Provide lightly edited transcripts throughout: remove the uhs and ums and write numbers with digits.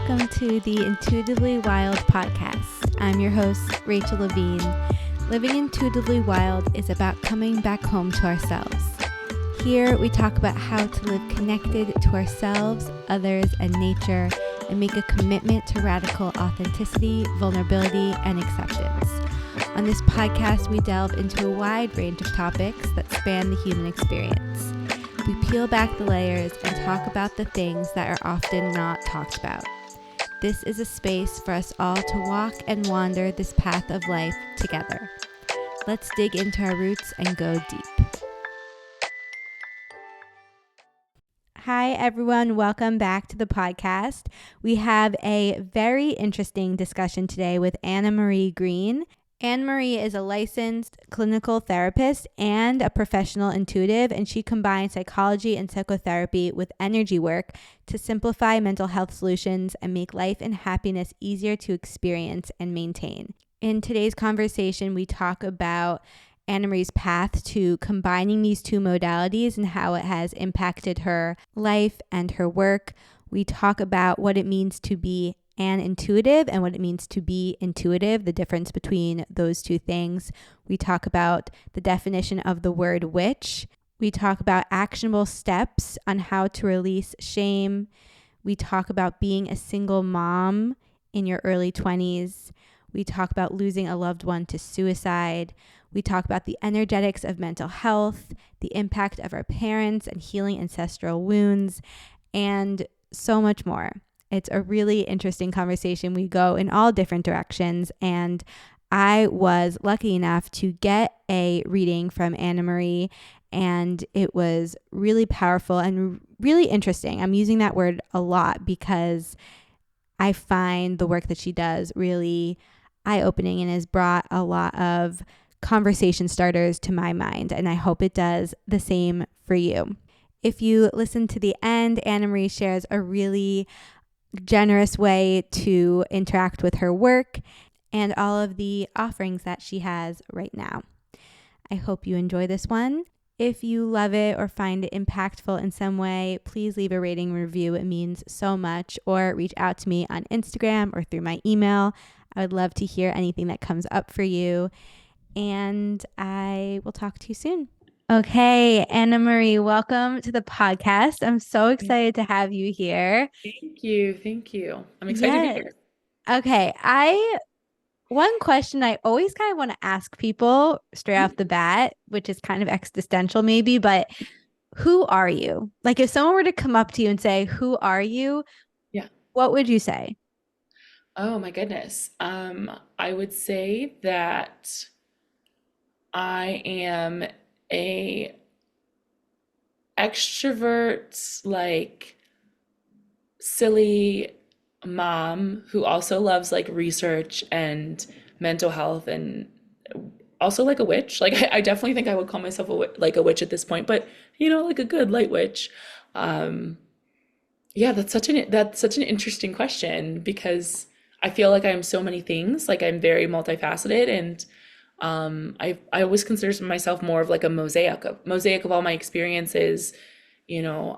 welcome to the Intuitively Wild podcast. I'm your host, Rachel Levine. Living intuitively wild is about coming back home to ourselves. Here we talk about how to live connected to ourselves, others, and nature, and make a commitment to radical authenticity, vulnerability, and acceptance. On this podcast, we delve into a wide range of topics that span the human experience. We peel back the layers and talk about the things that are often not talked about. This is a space for us all to walk and wander this path of life together. Let's dig into our roots and go deep. Hi, everyone. Welcome back to the podcast. We have a very interesting discussion today with Annamarie Green. Annamarie is a licensed clinical therapist and a professional intuitive, and she combines psychology and psychotherapy with energy work to simplify mental health solutions and make life and happiness easier to experience and maintain. In today's conversation, we talk about Annamarie's path to combining these two modalities and how it has impacted her life and her work. We talk about what it means to be an intuitive and what it means to be intuitive, the difference between those two things. We talk about the definition of the word witch. We talk about actionable steps on how to release shame. We talk about being a single mom in your early 20s. We talk about losing a loved one to suicide. We talk about the energetics of mental health, the impact of our parents and healing ancestral wounds, and so much more. It's a really interesting conversation. We go in all different directions, and I was lucky enough to get a reading from Annamarie, and it was really powerful and really interesting. I'm using that word a lot because I find the work that she does really eye-opening and has brought a lot of conversation starters to my mind, and I hope it does the same for you. If you listen to the end, Annamarie shares a really generous way to interact with her work and all of the offerings that she has right now. I hope you enjoy this one. If you love it or find it impactful in some way, please leave a rating and review. It means so much. Or reach out to me on Instagram or through my email. I would love to hear anything that comes up for you. And I will talk to you soon. Okay, Annamarie, welcome to the podcast. I'm so excited to have you here. Thank you. Thank you. I'm excited to be here. Okay, one question I always kind of want to ask people straight off the bat, which is kind of existential maybe, but who are you? Like if someone were to come up to you and say, "Who are you?" Yeah. What would you say? Oh my goodness. I would say that I am a extrovert, like silly mom who also loves like research and mental health and also like a witch. Like I definitely think I would call myself like a witch at this point, but like a good light witch. Um, yeah, that's such an interesting question because I feel like I'm so many things. Like I'm very multifaceted and I always consider myself more of like a mosaic of all my experiences, you know.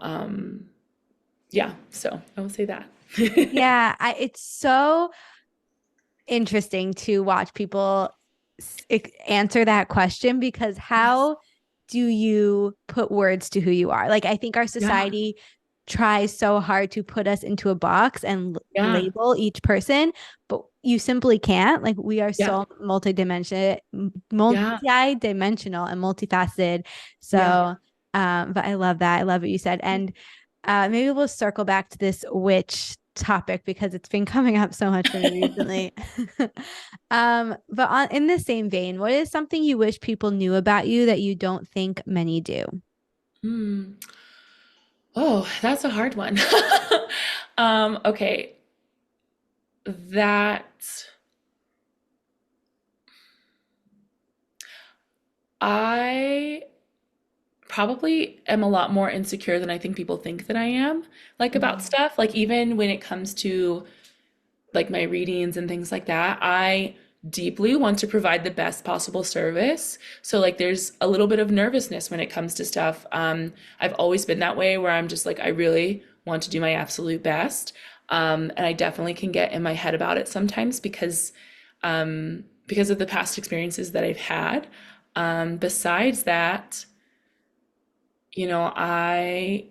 Yeah, so I will say that. Yeah, it's so interesting to watch people answer that question because Yes. how do you put words to who you are? Like, I think our Yeah. society tries so hard to put us into a box and Yeah. label each person, but you simply can't. Like, we are Yeah. so multidimensional Yeah. and multifaceted. Yeah. So, but I love that. I love what you said. And maybe we'll circle back to this witch topic because it's been coming up so much for me recently. But in the same vein, what is something you wish people knew about you that you don't think many do? Hmm. Oh, that's a hard one. Okay. That I probably am a lot more insecure than I think people think that I am, like about Mm. stuff. Like even when it comes to like my readings and things like that, I deeply want to provide the best possible service. So like there's a little bit of nervousness when it comes to stuff. I've always been that way where I'm just like I really want to do my absolute best. And I definitely can get in my head about it sometimes because of the past experiences that I've had. Besides that, I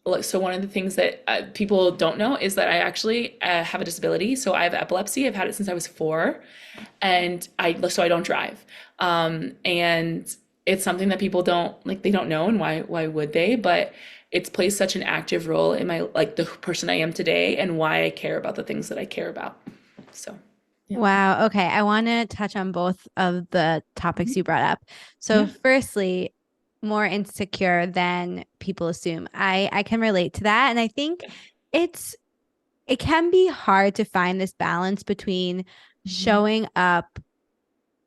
like, so one of the things that people don't know is that I actually have a disability. So I have epilepsy. I've had it since I was 4, and I don't drive. And it's something that people don't like. They don't know, and why would they? But it's plays such an active role in my like the person I am today and why I care about the things that I care about. So yeah, Wow. Okay. I want to touch on both of the topics you brought up. So, yeah, firstly, more insecure than people assume. I can relate to that, and I think it's it can be hard to find this balance between mhm. showing up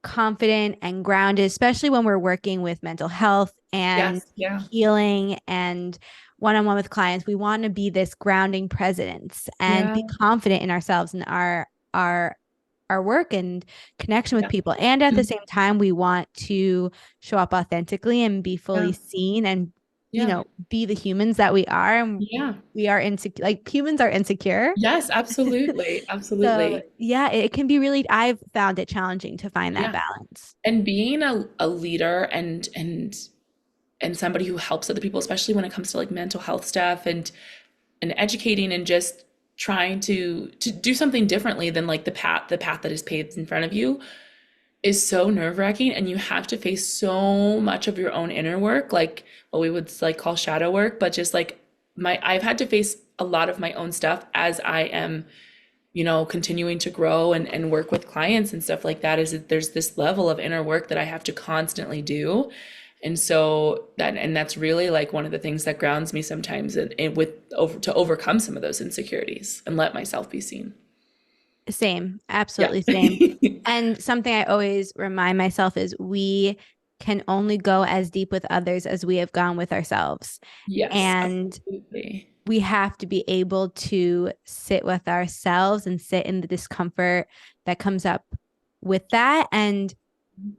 confident and grounded, especially when we're working with mental health and Yes, yeah, healing and one-on-one with clients. We want to be this grounding presence and yeah, be confident in ourselves and our work and connection with yeah, people. And at the same time, we want to show up authentically and be fully yeah, seen and, yeah, be the humans that we are. And yeah. we are insecure, like humans are insecure. Yes, absolutely, So, absolutely. yeah, it can be really, I've found it challenging to find that Yeah. balance. And being a leader and somebody who helps other people, especially when it comes to like mental health stuff and educating and just trying to do something differently than like the path that is paved in front of you is so nerve-wracking, and you have to face so much of your own inner work, like what we would like call shadow work, but just like my I've had to face a lot of my own stuff as I am continuing to grow and work with clients and stuff like that. Is that there's this level of inner work that I have to constantly do. And so that's really like one of the things that grounds me sometimes to overcome some of those insecurities and let myself be seen. Same, Yeah. absolutely same. And something I always remind myself is we can only go as deep with others as we have gone with ourselves. Yes, And absolutely. we have to be able to sit with ourselves and sit in the discomfort that comes up with that and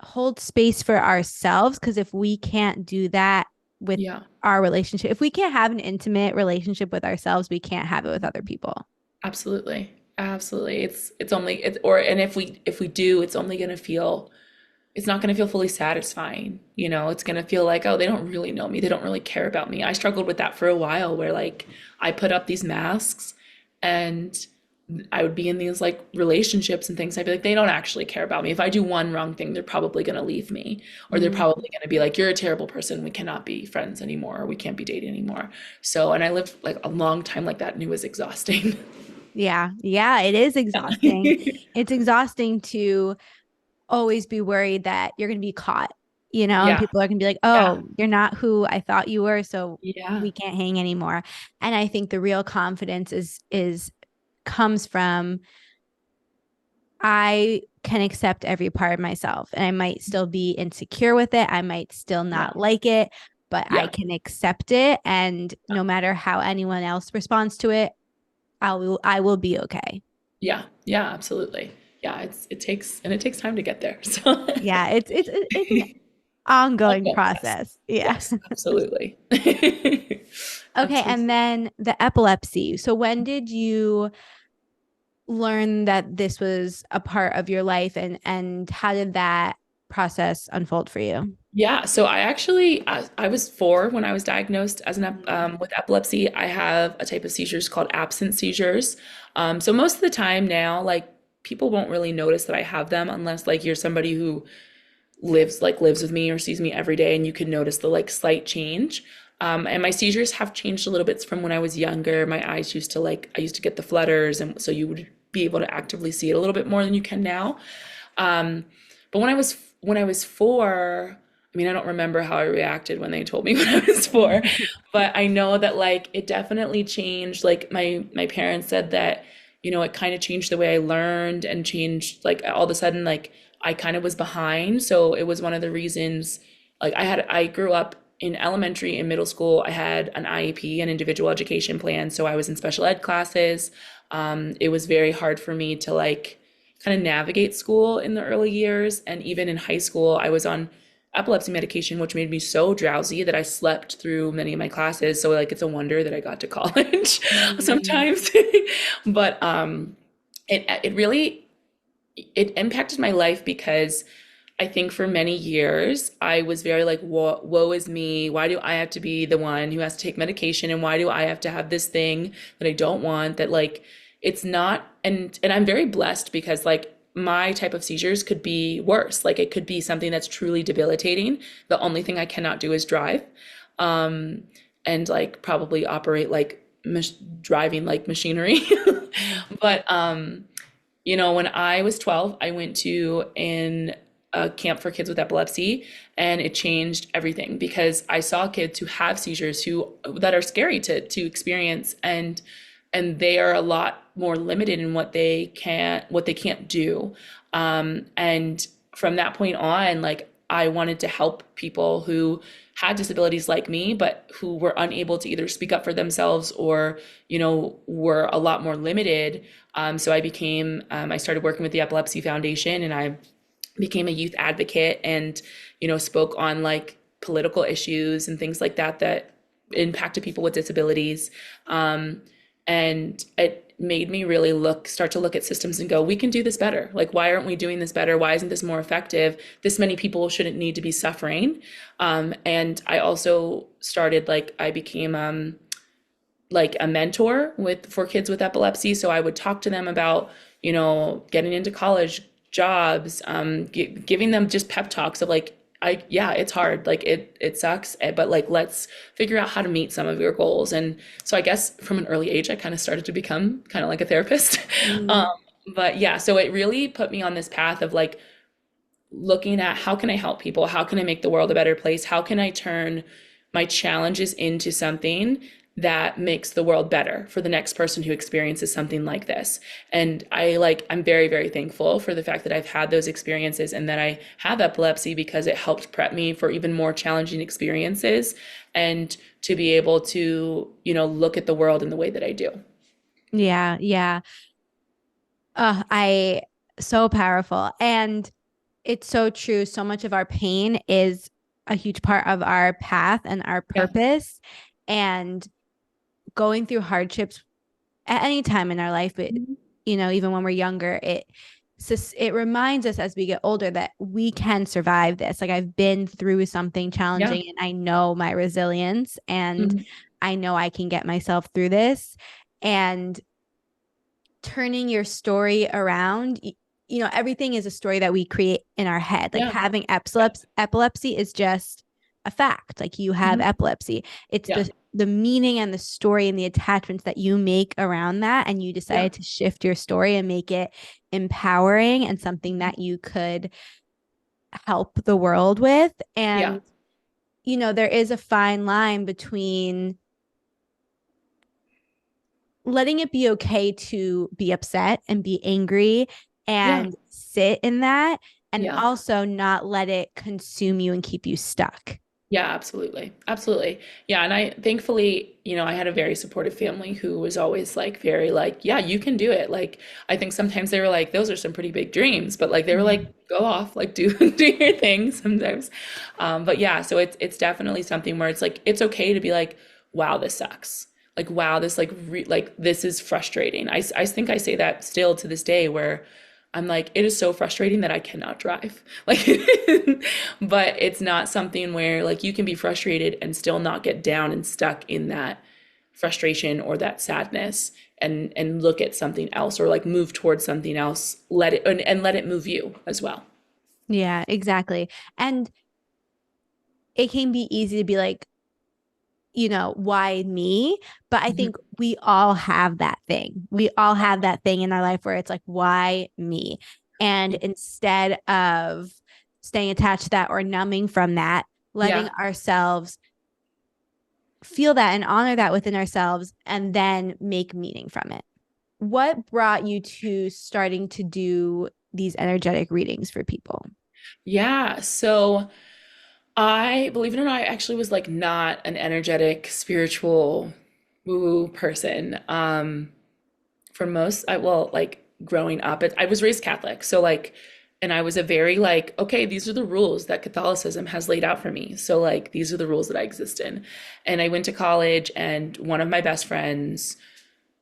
hold space for ourselves. Because if we can't do that with Yeah. our relationship, if we can't have an intimate relationship with ourselves, we can't have it with other people. Absolutely. Absolutely. It's only it's or and if we do, it's not going to feel fully satisfying. It's going to feel like, oh, they don't really know me. They don't really care about me. I struggled with that for a while where like I put up these masks and I would be in these like relationships and things. I'd be like, they don't actually care about me. If I do one wrong thing, they're probably going to leave me, or they're Mm. probably going to be like, you're a terrible person. We cannot be friends anymore. Or we can't be dating anymore. So, and I lived like a long time like that and it was exhausting. Yeah. Yeah. It is exhausting. Yeah. It's exhausting to always be worried that you're going to be caught, and Yeah. people are going to be like, Yeah. oh, you're not who I thought you were. So Yeah. we can't hang anymore. And I think the real confidence comes from I can accept every part of myself and I might still be insecure with it. I might still Yeah. not like it, but I Yeah. can accept it. And no matter how anyone else responds to it, I will be okay. Yeah. Yeah. Absolutely. Yeah. It takes time to get there. So Yeah, it's an ongoing ongoing, yes. process. Yeah. Yes, absolutely. Okay, and Absolutely. then the epilepsy. So when did you learn that this was a part of your life and how did that process unfold for you? Yeah, so I was 4 when I was diagnosed Mhm. with epilepsy. I have a type of seizures called absent seizures. So most of the time now, like people won't really notice that I have them unless like you're somebody who lives with me or sees me every day, and you can notice the like slight change. And my seizures have changed a little bit from when I was younger. My eyes used to like I used to get the flutters, and so you would be able to actively see it a little bit more than you can now. Um, but when I was 4, I mean, I don't remember how I reacted when they told me when I was 4, but I know that like it definitely changed. Like my parents said that, it kind of changed the way I learned and changed like all of a sudden like I kind of was behind. So it was one of the reasons like I grew up in elementary and middle school. I had an IEP, an individual education plan, so I was in special ed classes. It was very hard for me to like kind of navigate school in the early years. And even in high school, I was on epilepsy medication, which made me so drowsy that I slept through many of my classes. So like it's a wonder that I got to college Mm. sometimes. But it really it impacted my life because I think for many years I was very like, woe is me. Why do I have to be the one who has to take medication? And why do I have to have this thing that I don't want? That like it's not, and I'm very blessed because like my type of seizures could be worse. Like it could be something that's truly debilitating. The only thing I cannot do is drive. Um, and like probably operate like driving like machinery. But when I was 12, I went to a camp for kids with epilepsy, and it changed everything because I saw kids who have seizures who that are scary to experience, and they are a lot more limited in what they can't do. And from that point on, like I wanted to help people who had disabilities like me, but who were unable to either speak up for themselves or, were a lot more limited. So I started working with the Epilepsy Foundation, and I became a youth advocate and, spoke on like political issues and things like that that impacted people with disabilities. And it made me really start to look at systems and go, we can do this better. Like, why aren't we doing this better? Why isn't this more effective? This many people shouldn't need to be suffering. And I also started like, I became like a mentor for kids with epilepsy. So I would talk to them about, getting into college, jobs, giving them just pep talks of like, yeah, it's hard. Like it sucks, but like, let's figure out how to meet some of your goals. And so I guess from an early age, I kind of started to become kind of like a therapist. Um, Mm. but yeah, so it really put me on this path of like, looking at how can I help people? How can I make the world a better place? How can I turn my challenges into something that makes the world better for the next person who experiences something like this? And I'm very, very thankful for the fact that I've had those experiences and that I have epilepsy because it helped prep me for even more challenging experiences and to be able to, look at the world in the way that I do. Yeah, yeah. I so powerful. And it's so true. So much of our pain is a huge part of our path and our Yeah. purpose. And going through hardships at any time in our life, but even when we're younger, it reminds us as we get older that we can survive this. Like I've been through something Yeah. challenging and I know my resilience and Mhm. I know I can get myself through this. And turning your story around, everything is a story that we create in our head. Like Yeah. having Yeah. epilepsy is just a fact. Like you have Mhm. epilepsy. It's Yeah. the meaning and the story and the attachments that you make around that, and you Yeah. decided to shift your story and make it empowering and something that you could help the world with. Yeah. And there is a fine line between letting it be okay to be upset and be angry Yeah. and sit in that, and Yeah. also not let it consume you and keep you stuck. Yeah, absolutely. Absolutely. Yeah, and I thankfully, I had a very supportive family who was always like very like, yeah, you can do it. Like I think sometimes they were like, those are some pretty big dreams, but like they were like, Mhm. go off, like do do your thing sometimes. But yeah, so it's definitely something where it's like it's okay to be like, wow, this sucks. Like wow, this like this is frustrating. I think I say that still to this day where I'm like, it is so frustrating that I cannot drive. Like, but it's not something where like you can be frustrated and still not get down and stuck in that frustration or that sadness and look at something else or like move towards something else. Let it and let it move you as well. Yeah, exactly. And it can be easy to be like, why me? But I Mhm. think we all have that thing. We all have that thing in our life where it's like, why me? And instead of staying attached to that or numbing from that, letting Yeah. ourselves feel that and honor that within ourselves and then make meaning from it. What brought you to starting to do these energetic readings for people? Yeah. So I, believe it or not, I actually was like not an energetic, spiritual woo person. For most, like growing up, I was raised Catholic. So like And I was a very like, okay, these are the rules that Catholicism has laid out for me. So like these are the rules that I exist in. And I went to college, and one of my best friends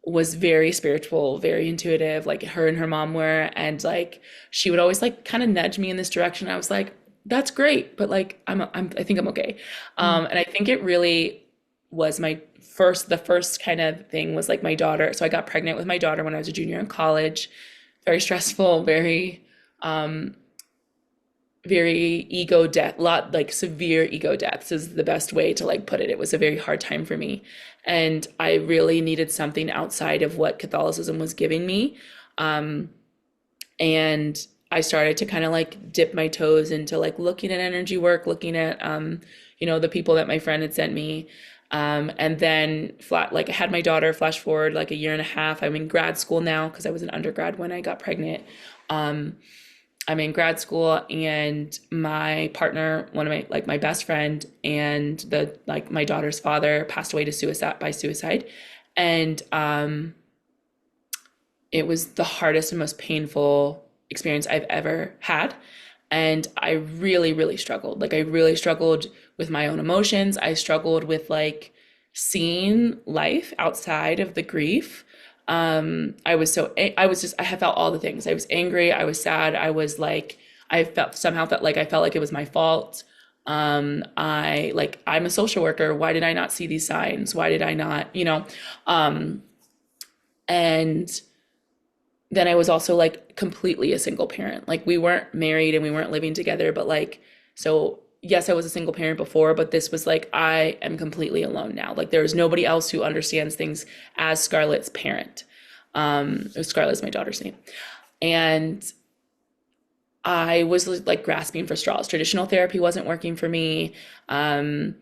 was very spiritual, very intuitive, like her and her mom were, and like she would always like kind of nudge me in this direction. I was like, that's great, but like I think I'm okay. Mm. And I think it really was the first kind of thing was like my daughter. So I got pregnant with my daughter when I was a junior in college. Very stressful, very ego death, lot like severe ego deaths is the best way to like put it. It was a very hard time for me, and I really needed something outside of what Catholicism was giving me. And I started to kind of like dip my toes into like looking at energy work, looking at the people that my friend had sent me. And then like I had my daughter, flash forward like a year and a half. I'm in grad school now because I was an undergrad when I got pregnant. I'm in grad school, and my partner, one of my best friend, and the like my daughter's father passed away to suicide. And it was the hardest and most painful experience I've ever had. And I really, really struggled. Like I really struggled with my own emotions. I struggled with like seeing life outside of the grief. I have felt all the things. I was angry, I was sad, I was like, I felt like it was my fault. I'm a social worker. Why did I not see these signs? Why did I not, and then I was also like completely a single parent. Like we weren't married and we weren't living together, but like, so yes, I was a single parent before, but this was like, I am completely alone now. Like there is nobody else who understands things as Scarlett's parent. Scarlett's my daughter's name. And I was like grasping for straws. Traditional therapy wasn't working for me. Um,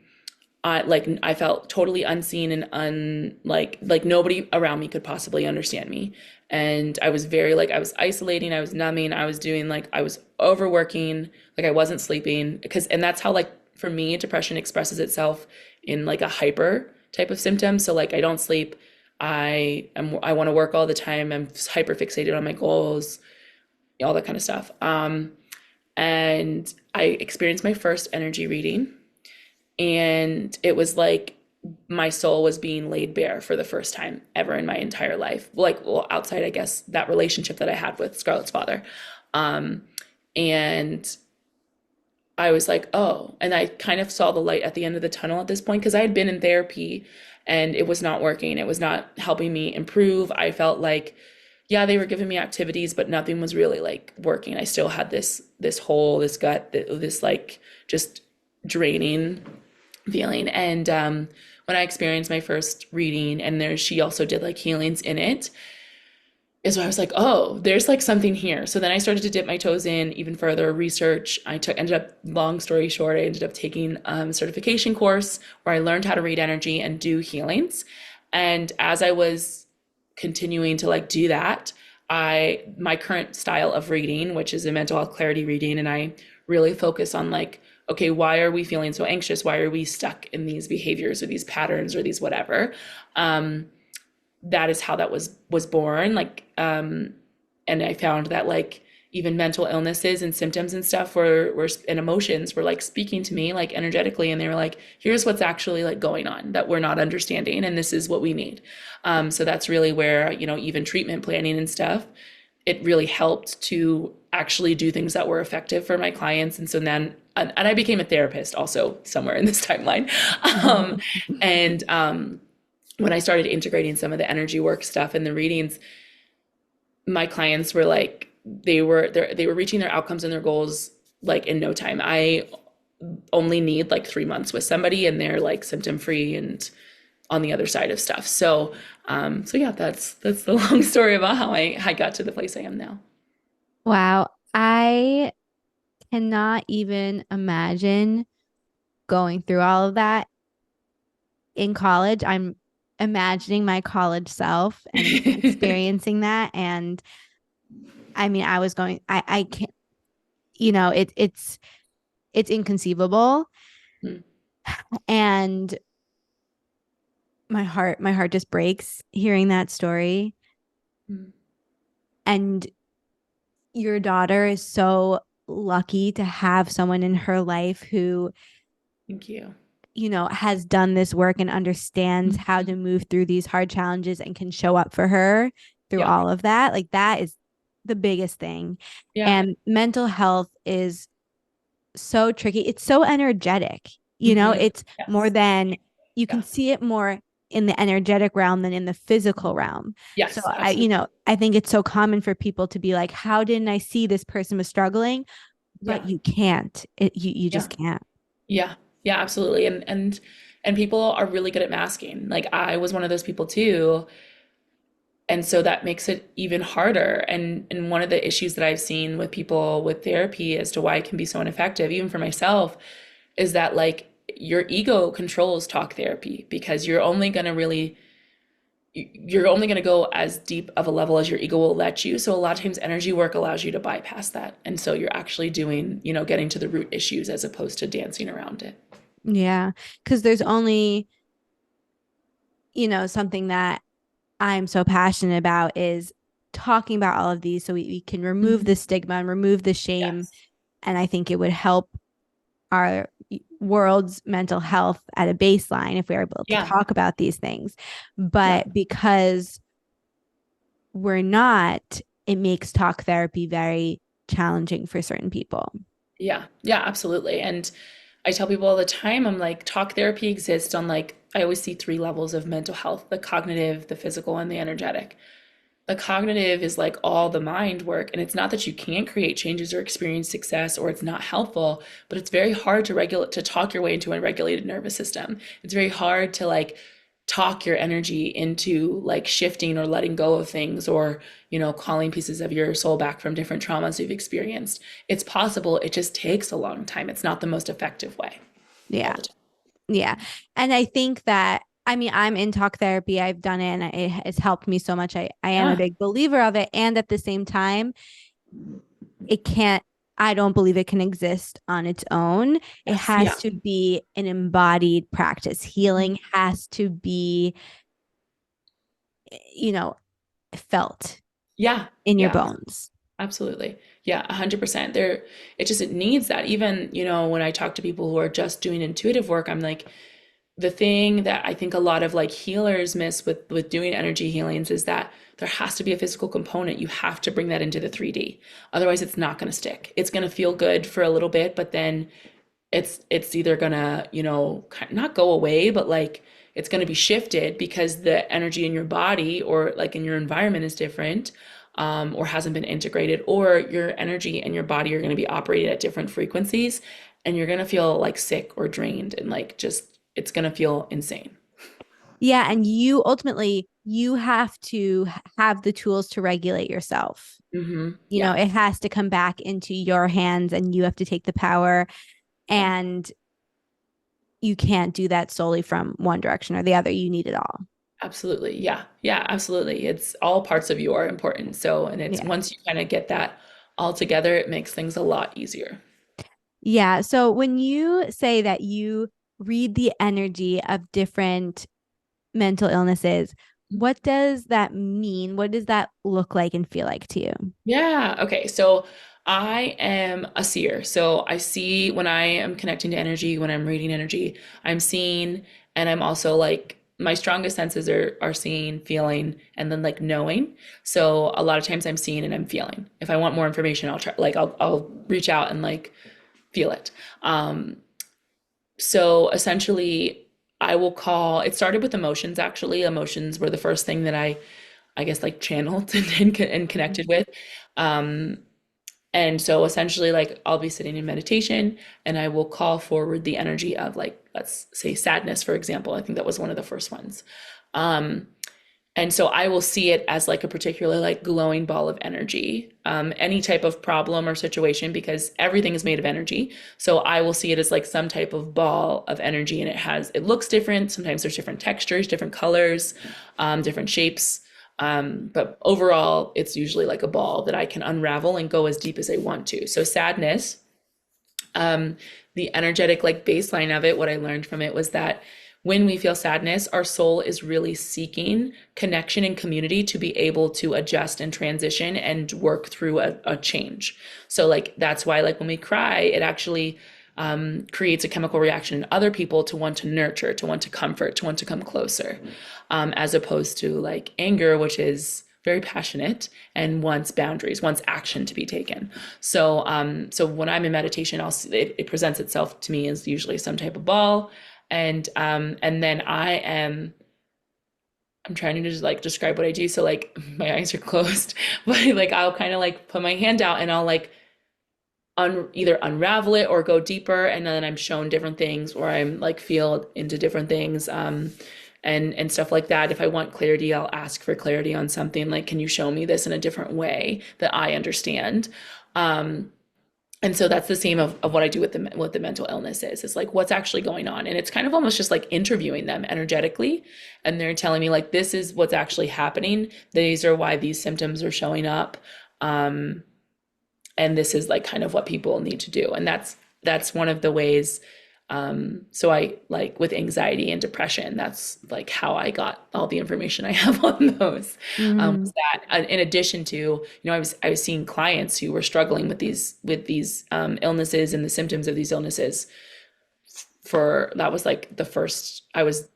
I felt totally unseen and like nobody around me could possibly understand me. And I was very like I was isolating, I was numbing, I was doing like I was overworking, like I wasn't sleeping and that's how like for me depression expresses itself in like a hyper type of symptom. So like I don't sleep, I want to work all the time, I'm hyper fixated on my goals, all that kind of stuff. And I experienced my first energy reading, and it was like my soul was being laid bare for the first time ever in my entire life. Like, well, outside, I guess, that relationship that I had with Scarlett's father. And I was like, oh, and I kind of saw the light at the end of the tunnel at this point because I had been in therapy and it was not working. It was not helping me improve. I felt like, yeah, they were giving me activities, but nothing was really like working. I still had this hole, this gut, this like just draining feeling. And when I experienced my first reading, and she also did like healings in it, is where I was like, oh, there's like something here. So then I started to dip my toes in even further research. Ended up, long story short, I ended up taking a certification course where I learned how to read energy and do healings. And as I was continuing to like do that, my current style of reading, which is a mental health clarity reading, and I really focus on like, okay, why are we feeling so anxious? Why are we stuck in these behaviors or these patterns or these whatever? That is how that was born. And I found that like even mental illnesses and symptoms and stuff were and emotions were like speaking to me like energetically, and they were like, here's what's actually like going on that we're not understanding, and this is what we need. So that's really where even treatment planning and stuff, it really helped to actually do things that were effective for my clients. And so then and I became a therapist also somewhere in this timeline. And when I started integrating some of the energy work stuff in the readings, my clients were like, they were reaching their outcomes and their goals like in no time. I only need like 3 months with somebody, and they're like symptom free and on the other side of stuff. So yeah, that's the long story about how I got to the place I am now. Wow. I cannot even imagine going through all of that in college. I'm imagining my college self and experiencing that. And I mean, I can't, it's inconceivable. And my heart just breaks hearing that story. And your daughter is so lucky to have someone in her life who, Thank you. has done this work and understands how to Mhm. move through these hard challenges and can show up for her through Yeah. all of that. Like that is the biggest thing. Yeah. And mental health is so tricky. It's so energetic. Hmm. It's more Yes. than you can Yeah. see it more in the energetic realm than in the physical realm. So Yes, absolutely. I think it's so common for people to be like, how didn't I see this person was struggling? But Yeah. you can't. You Yeah. just can't. Yeah. Yeah, absolutely. And people are really good at masking. Like I was one of those people too. And so that makes it even harder. And one of the issues that I've seen with people with therapy as to why it can be so ineffective, even for myself, is that like your ego controls talk therapy because you're only going to go as deep of a level as your ego will let you. So a lot of times energy work allows you to bypass that. And so you're actually doing, getting to the root issues as opposed to dancing around it. Yeah. Because there's only, something that I'm so passionate about is talking about all of these so we can remove the Mhm. stigma and remove the shame. Yes. And I think it would help our world's mental health at a baseline if we're able to Yeah. talk about these things. Yeah. But because we're not, it makes talk therapy very challenging for certain people. Yeah. Yeah, absolutely. And I tell people all the time, I'm like, talk therapy exists on like, I always see three levels of mental health: the cognitive, the physical, and the energetic. The cognitive is like all the mind work, and it's not that you can't create changes or experience success or it's not helpful, but it's very hard to talk your way into a regulated nervous system. It's very hard to like talk your energy into like shifting or letting go of things, or calling pieces of your soul back from different traumas you've experienced. It's possible, it just takes a long time. It's not the most effective way all Yeah. the time. Yeah. And I think that, I mean, I'm in talk therapy. I've done it and it's helped me so much. I am a Yeah. big believer of it. And at the same time, it can't, I don't believe it can exist on its own. It Yes. Yeah. has to be an embodied practice. Healing has to be, you know, felt Yeah. in your Yeah. bones. Absolutely. Yeah, 100%. It needs that. Even, when I talk to people who are just doing intuitive work, I'm like, the thing that I think a lot of like healers miss with doing energy healings is that there has to be a physical component. You have to bring that into the 3D. Otherwise, it's not going to stick. It's going to feel good for a little bit, but then it's either gonna, not go away, but like it's gonna be shifted because the energy in your body or like in your environment is different, or hasn't been integrated, or your energy and your body are gonna be operating at different frequencies, and you're gonna feel like sick or drained and like just it's gonna feel insane. Yeah. And you ultimately, you have to have the tools to regulate yourself. Yeah, It has to come back into your hands and you have to take the power. yeah, And you can't do that solely from one direction or the other. You need it all. absolutely. Yeah, yeah, absolutely. It's all parts of you are important. So, and it's Yeah. once you kind of get that all together, it makes things a lot easier. Yeah. So when you say that you read the energy of different mental illnesses, what does that mean? What does that look like and feel like to you? Yeah. Okay. So I am a seer. So I see when I am connecting to energy, when I'm reading energy, I'm seeing, and I'm also like, my strongest senses are seeing, feeling, and then like knowing. So a lot of times I'm seeing and I'm feeling. If I want more information, I'll try, like, I'll reach out and like feel it. So essentially, I will call, it started with emotions actually. Emotions were the first thing that I guess like channeled and connected with. Um, and so essentially, like I'll be sitting in meditation and I will call forward the energy of like, let's say sadness, for example. I think that was one of the first ones. And so I will see it as like a particular like glowing ball of energy, any type of problem or situation, because everything is made of energy. So I will see it as like some type of ball of energy, and it looks different. Sometimes there's different textures, different colors, different shapes. But overall, it's usually like a ball that I can unravel and go as deep as I want to. So sadness, the energetic like baseline of it, what I learned from it was that when we feel sadness, our soul is really seeking connection and community to be able to adjust and transition and work through a change. So like that's why like when we cry, it actually creates a chemical reaction in other people to want to nurture, to want to comfort, to want to come closer, as opposed to like anger, which is very passionate and wants boundaries, wants action to be taken. So when I'm in meditation, it presents itself to me as usually some type of ball, and then I'm trying to just like describe what I do. So like my eyes are closed, but like I'll kind of like put my hand out and I'll like either unravel it or go deeper, and then I'm shown different things, or I'm like feel into different things, and stuff like that. If I want clarity, I'll ask for clarity on something like, can you show me this in a different way that I understand? And so that's the same of what I do with the mental illness is. It's like what's actually going on. And it's kind of almost just like interviewing them energetically. And they're telling me like this is what's actually happening. These are why these symptoms are showing up. And this is like kind of what people need to do. And that's one of the ways. So I like with anxiety and depression, that's like how I got all the information I have on those. Mm-hmm. Was that in addition to, I was seeing clients who were struggling with these illnesses and the symptoms of these illnesses for that was like the first I was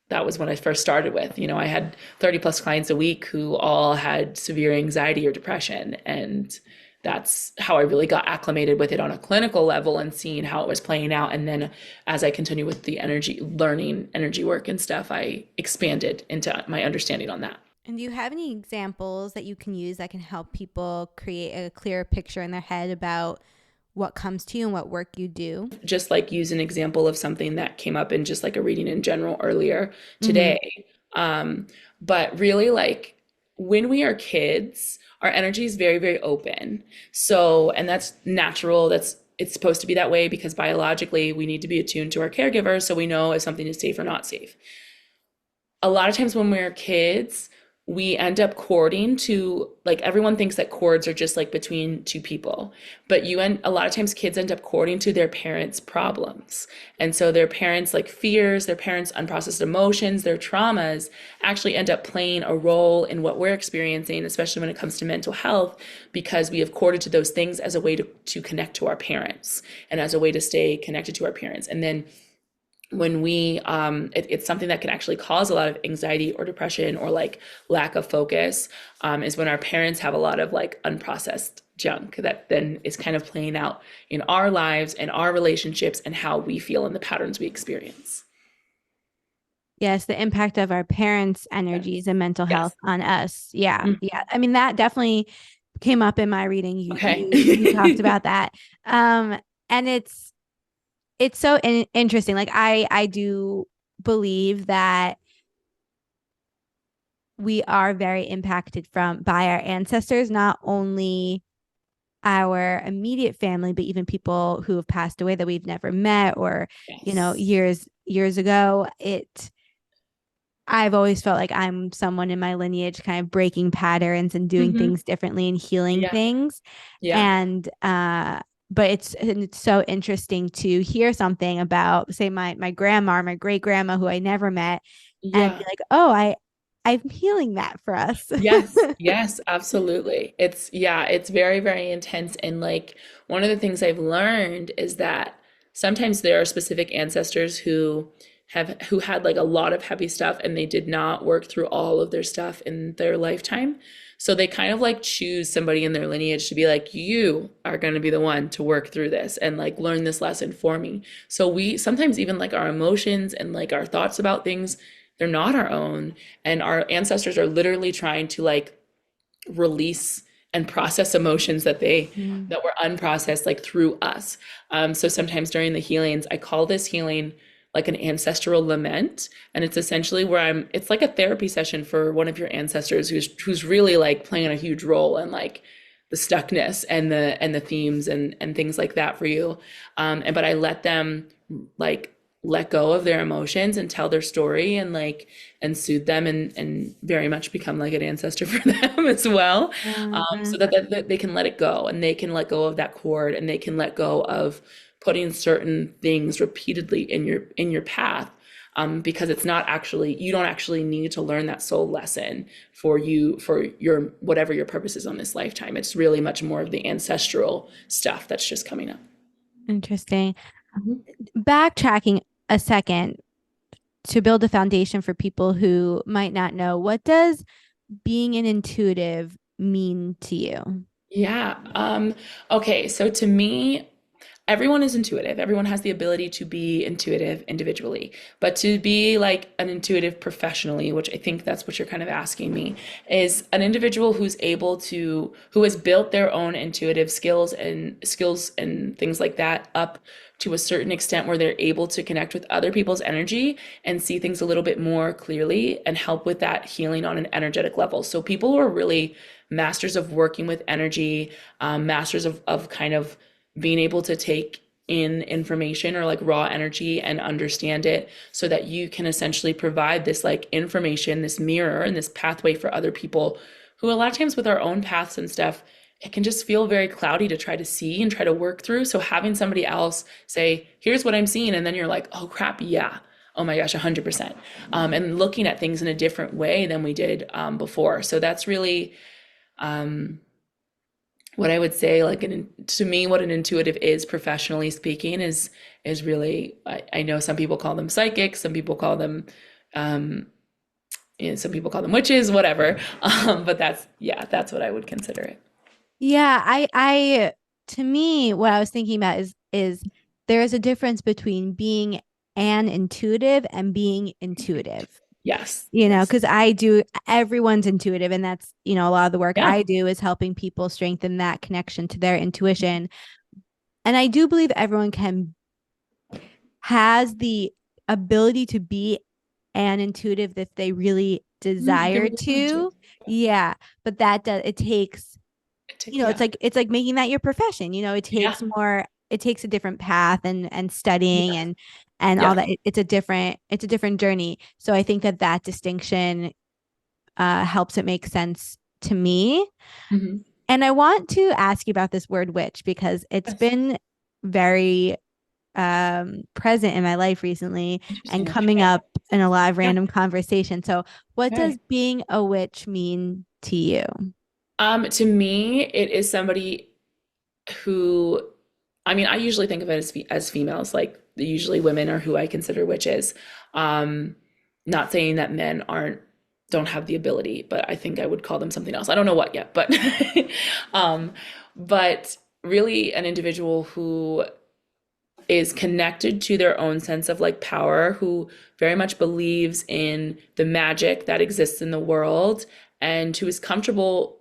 that was when I first started with. I had 30 plus clients a week who all had severe anxiety or depression. And that's how I really got acclimated with it on a clinical level and seeing how it was playing out. And then as I continue with the learning energy work and stuff, I expanded into my understanding on that. And do you have any examples that you can use that can help people create a clearer picture in their head about what comes to you and what work you do? Just like use an example of something that came up in just like a reading in general earlier Mm-hmm. today. But really, like when we are kids, our energy is very, very open. So, and that's natural. It's supposed to be that way because biologically we need to be attuned to our caregivers so we know if something is safe or not safe. A lot of times when we're kids, we end up courting to like everyone thinks that cords are just like between two people, but a lot of times kids end up courting to their parents' problems. And so their parents like fears, their parents' unprocessed emotions, their traumas actually end up playing a role in what we're experiencing, especially when it comes to mental health, because we have courted to those things as a way to connect to our parents and as a way to stay connected to our parents. And then when it's something that can actually cause a lot of anxiety or depression or like lack of focus, is when our parents have a lot of like unprocessed junk that then is kind of playing out in our lives and our relationships and how we feel and the patterns we experience. Yes, the impact of our parents' Yes. energies and mental health Yes. on us. Yeah, Mm. yeah. I mean, that definitely came up in my reading. You Okay. you talked about that, and it's so interesting. Like I do believe that we are very impacted from by our ancestors, not only our immediate family, but even people who have passed away that we've never met or, Yes. years ago. I've always felt like I'm someone in my lineage kind of breaking patterns and doing Hmm. things differently and healing Yeah. things. Yeah. And but it's so interesting to hear something about, say, my grandma or my great grandma who I never met, and be Yeah. like, oh, I'm healing that for us. Yes, yes, absolutely. It's very, very intense. And like one of the things I've learned is that sometimes there are specific ancestors who had like a lot of heavy stuff and they did not work through all of their stuff in their lifetime. So they kind of like choose somebody in their lineage to be like, you are going to be the one to work through this and like learn this lesson for me. So we sometimes even like our emotions and like our thoughts about things, they're not our own, and our ancestors are literally trying to like release and process emotions Mm. that were unprocessed like through us. So sometimes during the healings, I call this healing like an ancestral lament, and it's essentially where it's like a therapy session for one of your ancestors who's really like playing a huge role in like the stuckness and the themes and things like that for you. And but I let them like let go of their emotions and tell their story and like and soothe them and very much become like an ancestor for them as well, so Uh, that they can let it go and they can let go of that cord and they can let go of putting certain things repeatedly in your path, because it's not actually, you don't actually need to learn that soul lesson for your whatever your purpose is on this lifetime. It's really much more of the ancestral stuff that's just coming up. Interesting. Mhm. Backtracking a second to build a foundation for people who might not know, what does being an intuitive mean to you? Yeah. Okay. So to me, everyone is intuitive. Everyone has the ability to be intuitive individually, but to be like an intuitive professionally, which I think that's what you're kind of asking me, is an individual who has built their own intuitive skills and things like that up to a certain extent where they're able to connect with other people's energy and see things a little bit more clearly and help with that healing on an energetic level. So people who are really masters of working with energy, masters of kind of being able to take in information or like raw energy and understand it so that you can essentially provide this like information, this mirror and this pathway for other people who a lot of times with our own paths and stuff, it can just feel very cloudy to try to see and try to work through. So having somebody else say, here's what I'm seeing, and then you're like, oh crap, yeah. Oh my gosh, 100%. And looking at things in a different way than we did before. So that's really what I would say, like to me, what an intuitive is, professionally speaking, is really. I know some people call them psychics, some people call them, some people call them witches, whatever. But that's yeah, that's what I would consider it. Yeah, to me, what I was thinking about is there is a difference between being an intuitive and being intuitive. Yes, You know, yes, because everyone's intuitive, and that's, a lot of the work yeah, I do is helping people strengthen that connection to their intuition. And I do believe everyone has the ability to be an intuitive if they really if they desire really want to. to. Yeah, but it takes, Yeah, it's like making that your profession. yeah, It takes a different path and studying yeah, and all yeah. that. It's a different journey. So I think that distinction helps it make sense to me. Hmm. And I want to ask you about this word witch because it's Yes, been very present in my life recently and interesting. coming Okay. up in a lot of Yeah. random conversations. So, what does Okay. being a witch mean to you? To me, it is somebody who, I mean, I usually think of it as females, like usually women are who I consider witches. Um, Not saying that men don't have the ability, but I think I would call them something else. I don't know what yet, but um, but really an individual who is connected to their own sense of like power, who very much believes in the magic that exists in the world and who is comfortable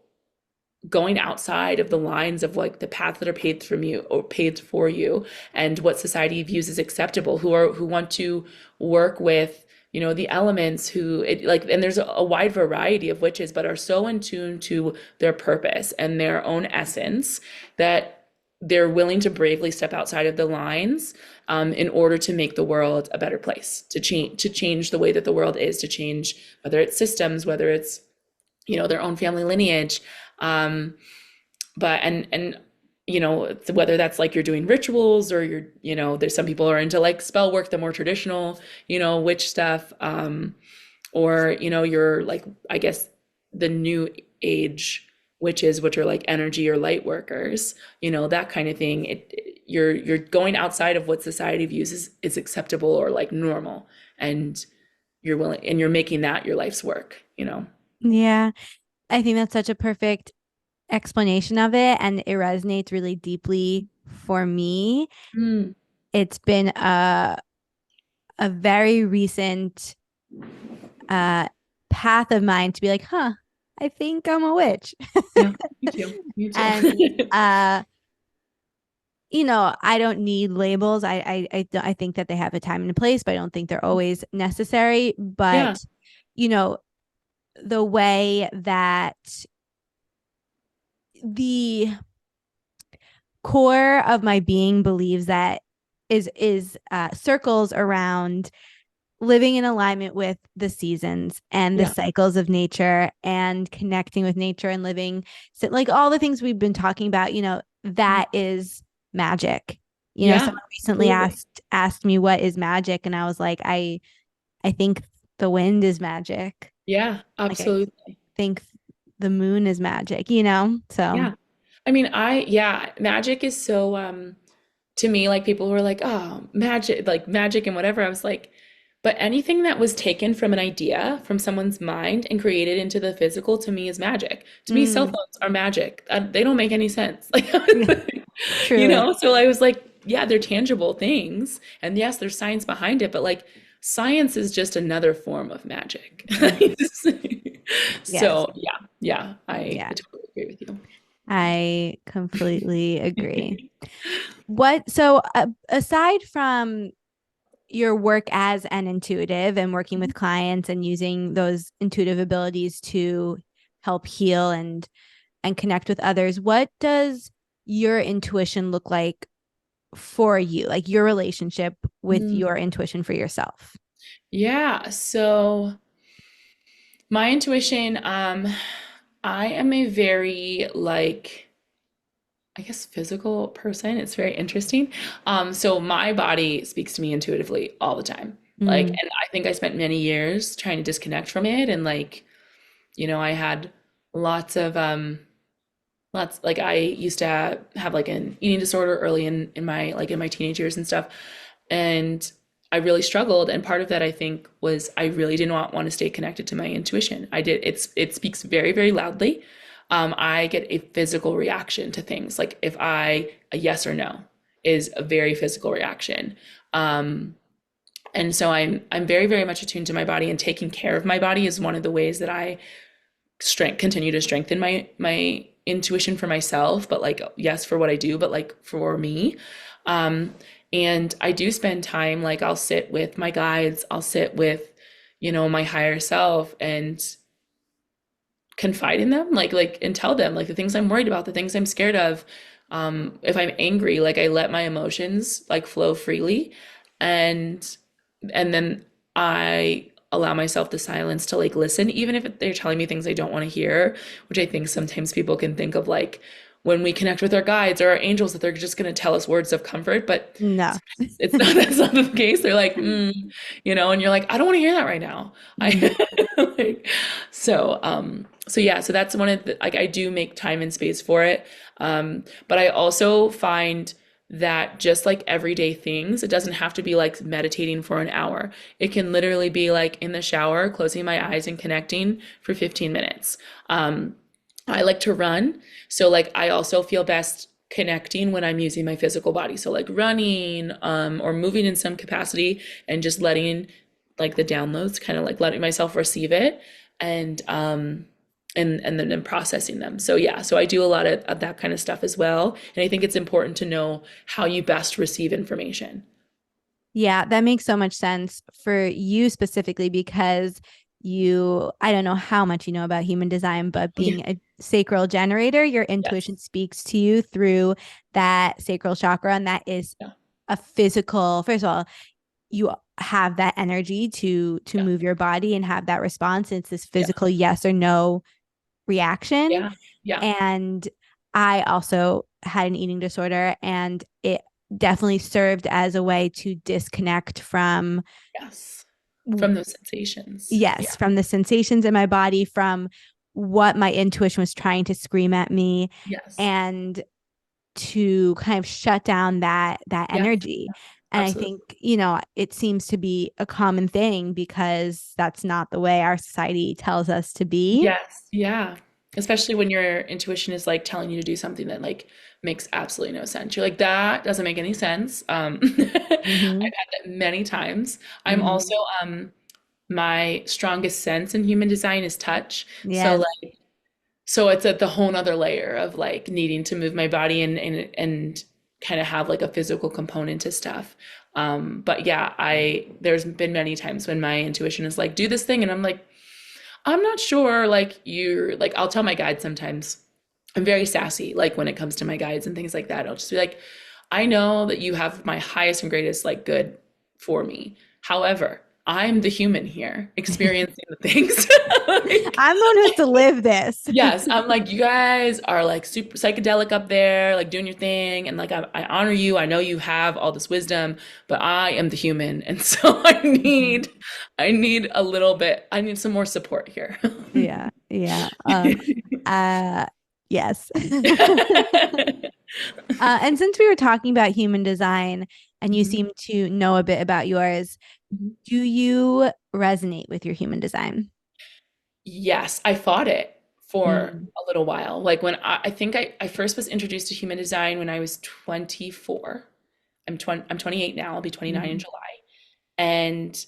going outside of the lines of like the paths that are paved from you or paved for you and what society views as acceptable, who want to work with the elements, who it like, and there's a wide variety of witches, but are so in tune to their purpose and their own essence that they're willing to bravely step outside of the lines, in order to make the world a better place, to change the way that the world is, to change whether it's systems, whether it's their own family lineage. um but and whether that's like you're doing rituals or there's some people are into like spell work, the more traditional witch stuff, or you're like, I guess, the new age witches, which are like energy or light workers, that kind of thing. You're going outside of what society views is acceptable or like normal, and you're making that your life's work. Yeah, I think that's such a perfect explanation of it, and it resonates really deeply for me. Mm, It's been a very recent uh path of mine to be like, huh, I think I'm a witch. yeah, me too. Me too. And I don't need labels. I think that they have a time and a place, but I don't think they're always necessary. Yeah, But you know, the way that the core of my being believes that is circles around living in alignment with the seasons and the yeah, cycles of nature and connecting with nature and living, so like all the things we've been talking about, that is magic. yeah, Someone recently absolutely. asked me what is magic, and I was like, I think the wind is magic. Yeah, Like I absolutely. think the moon is magic, you know? So, Yeah. I mean, yeah, magic is so, to me, like people were like, oh, magic, like magic and whatever. I was like, but anything that was taken from an idea from someone's mind and created into the physical to me is magic. To me, cell mm, phones are magic. They don't make any sense. Like, yeah, truly. so I was like, yeah, they're tangible things. And yes, there's science behind it, but like science is just another form of magic. Yes. So yeah, I Yeah. totally agree with you. I completely agree. Aside from your work as an intuitive and working with clients and using those intuitive abilities to help heal and connect with others, what does your intuition look like for you? Like your relationship with Mm. your intuition for yourself? Yeah, so my intuition, I am a very like I guess physical person. It's very interesting. So my body speaks to me intuitively all the time. Like, Mm, and I think I spent many years trying to disconnect from it and like, I had lots of lots like I used to have like an eating disorder early in my like in my teenage years and stuff. And I really struggled. And part of that I think was I really did not want to stay connected to my intuition. It speaks very, very loudly. I get a physical reaction to things. Like if a yes or no is a very physical reaction. Um, and so I'm very, very much attuned to my body, and taking care of my body is one of the ways that I continue to strengthen my intuition for myself, but like yes for what I do, but like for me. um and I do spend time, like I'll sit with my guides, I'll sit with my higher self and confide in them, like and tell them like the things I'm worried about, the things I'm scared of. If I'm angry, like I let my emotions like flow freely, and then I allow myself the silence to like listen, even if they're telling me things I don't want to hear, which I think sometimes people can think of like when we connect with our guides or our angels that they're just going to tell us words of comfort, but no. it's not that's not the case. They're like, and you're like, I don't want to hear that right now. Mm. I like, so yeah, so that's one of the like I do make time and space for it. But I also find that just like everyday things, it doesn't have to be like meditating for an hour. It can literally be like in the shower, closing my eyes and connecting for 15 minutes. I like to run. So like I also feel best connecting when I'm using my physical body. So like running, or moving in some capacity and just letting like the downloads, kind of like letting myself receive it and then processing them. So yeah, so I do a lot of that kind of stuff as well. And I think it's important to know how you best receive information. Yeah, that makes so much sense for you specifically because I don't know how much you know about human design, but Oh, yeah. being a sacral generator, your Yes. intuition speaks to you through that sacral chakra. And that is Yeah. a physical, first of all, you have that energy to Yeah. move your body and have that response. It's this Yeah. physical yes or no reaction. Yeah. Yeah. And I also had an eating disorder, and it definitely served as a way to disconnect from, Yes. From those sensations. Yeah. yes, from the sensations in my body, from what my intuition was trying to scream at me, Yes. and to kind of shut down that Yes. energy. And I Absolutely. think, it seems to be a common thing because that's not the way our society tells us to be. Yes, yeah. Especially when your intuition is like telling you to do something that like makes absolutely no sense. You're like, that doesn't make any sense. I've Mm-hmm. had that many times. I'm Mm-hmm. also my strongest sense in human design is touch. So Yes. like so it's at the whole nother layer of like needing to move my body and kind of have like a physical component to stuff. But yeah, I there's been many times when my intuition is like, do this thing, and I'm like, I'm not sure. Like you're like, I'll tell my guides sometimes. I'm very sassy, like when it comes to my guides and things like that. I'll just be like, I know that you have my highest and greatest like good for me. However, I'm the human here experiencing the things. Like, I'm the one who has to live this. yes, I'm like, you guys are like super psychedelic up there, like doing your thing, and like I honor you. I know you have all this wisdom, but I am the human, and so I need a little bit. I need some more support here. Yeah, yeah. Uh, yes. And since we were talking about human design and you Mhm. seem to know a bit about yours, do you resonate with your human design? Yes, I fought it for Mm. a little while. Like when I think I first was introduced to human design when I was 24. I'm 28 now. I'll be 29 in Mhm. July. And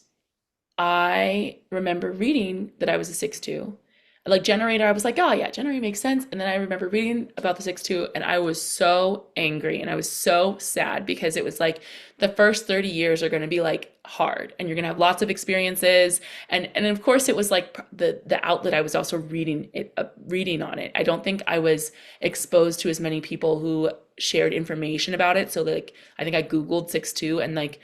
I remember reading that I was a 6'2". Like generator, I was like, oh yeah, generator makes sense. And then I remember reading about the 6'2", and I was so angry and I was so sad because it was like the first 30 years are going to be like hard and you're going to have lots of experiences. And of course it was like the outlet I was also reading on it. I don't think I was exposed to as many people who shared information about it. So like I think I Googled 6'2", and like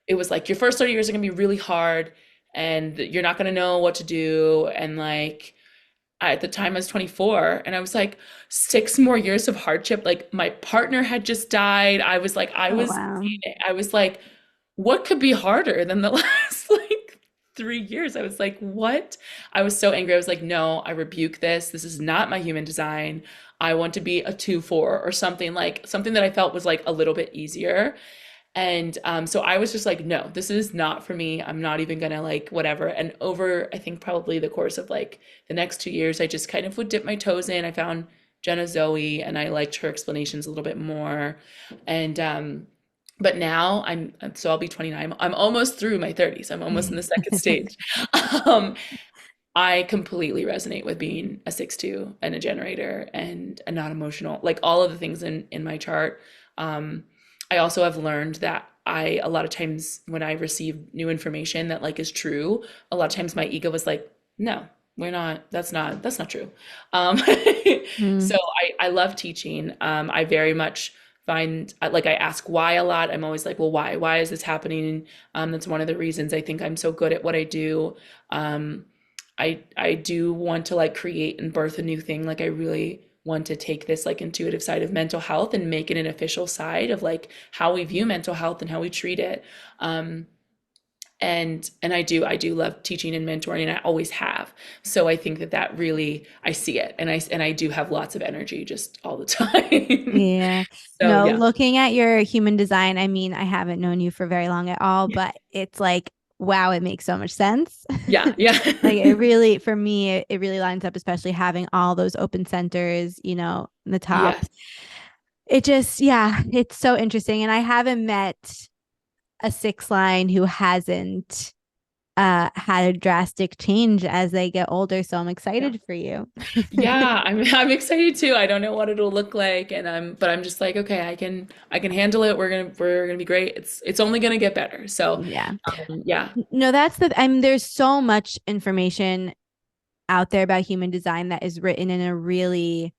it was like your first 30 years are going to be really hard and you're not going to know what to do. And like at the time I was 24 and I was like 6 more years of hardship. Like my partner had just died. Oh, wow. I was like, what could be harder than the last like 3 years? I was like, what? I was so angry. I was like, no, I rebuke this. This is not my human design. I want to be a 2-4 or something, like something that I felt was like a little bit easier. And so I was just like, no, this is not for me. I'm not even gonna like whatever. And over, I think probably the course of like the next 2 years, I just kind of would dip my toes in. I found Jenna Zoe and I liked her explanations a little bit more. And but now so I'll be 29. I'm almost through my 30s. I'm almost in the second stage. Um, I completely resonate with being a 6'2" and a generator and a not emotional, like all of the things in my chart. Um, I also have learned that a lot of times when I receive new information that like is true, a lot of times my ego was like, no, that's not true. Um, Mm. so I love teaching. I very much find like I ask why a lot. I'm always like, well, why? Why is this happening? That's one of the reasons I think I'm so good at what I do. Um, I do want to like create and birth a new thing. Like I really want to take this like intuitive side of mental health and make it an official side of like how we view mental health and how we treat it. Um, and I do love teaching and mentoring, and I always have. So I think that that really I see it, and I do have lots of energy just all the time. Yeah. So No, yeah, looking at your human design, I mean, I haven't known you for very long at all, but it's like, wow, it makes so much sense. yeah, yeah, Like it really, for me, it really lines up, especially having all those open centers, in the top. yes, It just, yeah, it's so interesting. And I haven't met a six line who hasn't had a drastic change as they get older. So I'm yeah. excited for you. Yeah, I'm excited too. I don't know what it'll look like, and I'm just like, okay, I can handle it. We're gonna be great. It's only gonna get better. So, Yeah. yeah, No, that's I mean, there's so much information out there about human design that is written in a really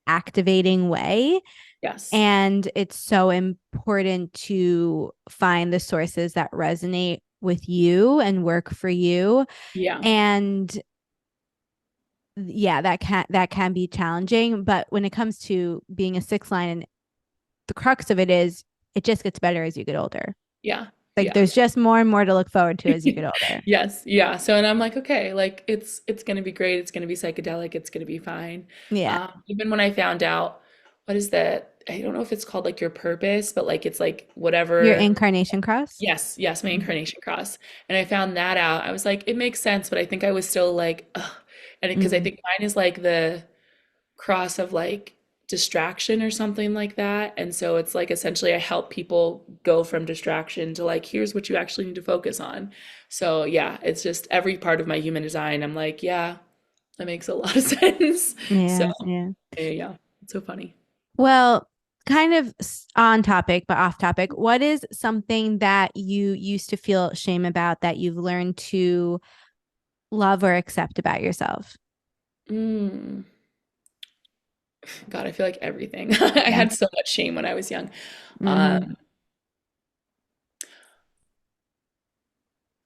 activating way. yes, And it's so important to find the sources that resonate with you and work for you. yeah, And yeah, that can be challenging. But when it comes to being a six line, and the crux of it is it just gets better as you get older. yeah, Like yeah. there's just more and more to look forward to as you get older. Yes, yeah. So, and I'm like, okay, like it's gonna be great. It's gonna be psychedelic. It's gonna be fine. Yeah. Even when I found out, what is that? I don't know if it's called like your purpose, but like it's like Your whatever. incarnation cross. Yes, yes, my Mhm. incarnation cross. And I found that out. I was like, it makes sense, but I think I was still like, ugh. And because I Mhm. think mine is like the cross of like distraction or something like that. And so it's like essentially I help people go from distraction to like, here's what you actually need to focus on. So yeah, it's just every part of my human design. I'm like, yeah, that makes a lot of sense. So Yeah, yeah. yeah, yeah, it's so funny. Well, kind of on topic, but off topic. What is something that you used to feel shame about that you've learned to love or accept about yourself? Mm. God, I feel like everything. I Yeah. had so much shame when I was young. Hmm. Um,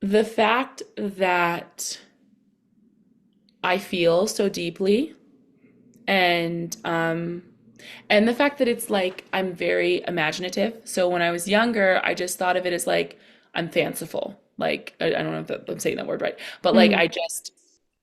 The fact that I feel so deeply and and the fact that it's like I'm very imaginative. So when I was younger, I just thought of it as like I'm fanciful. Like I don't know if I'm saying that word right, but like Mm,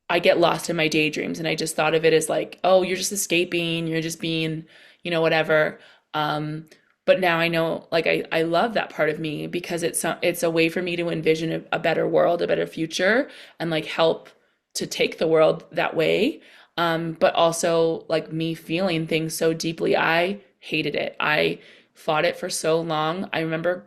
I get lost in my daydreams, and I just thought of it as like, oh, you're just escaping, you're just being, whatever. Um, but now I know, like I love that part of me because it's a way for me to envision a better world, a better future, and like help to take the world that way. But also like me feeling things so deeply. I hated it. I fought it for so long. I remember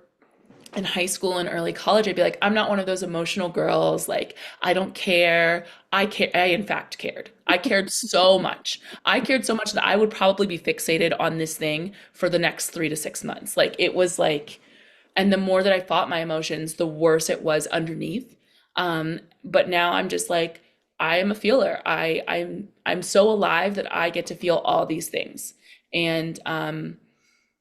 in high school and early college, I'd be like, I'm not one of those emotional girls. Like, I don't care. I care. I, in fact, cared. I cared so much. I cared so much that I would probably be fixated on this thing for the next 3 to 6 months. Like, it was like, and the more that I fought my emotions, the worse it was underneath. But now I'm just like, I am a feeler. I'm so alive that I get to feel all these things. And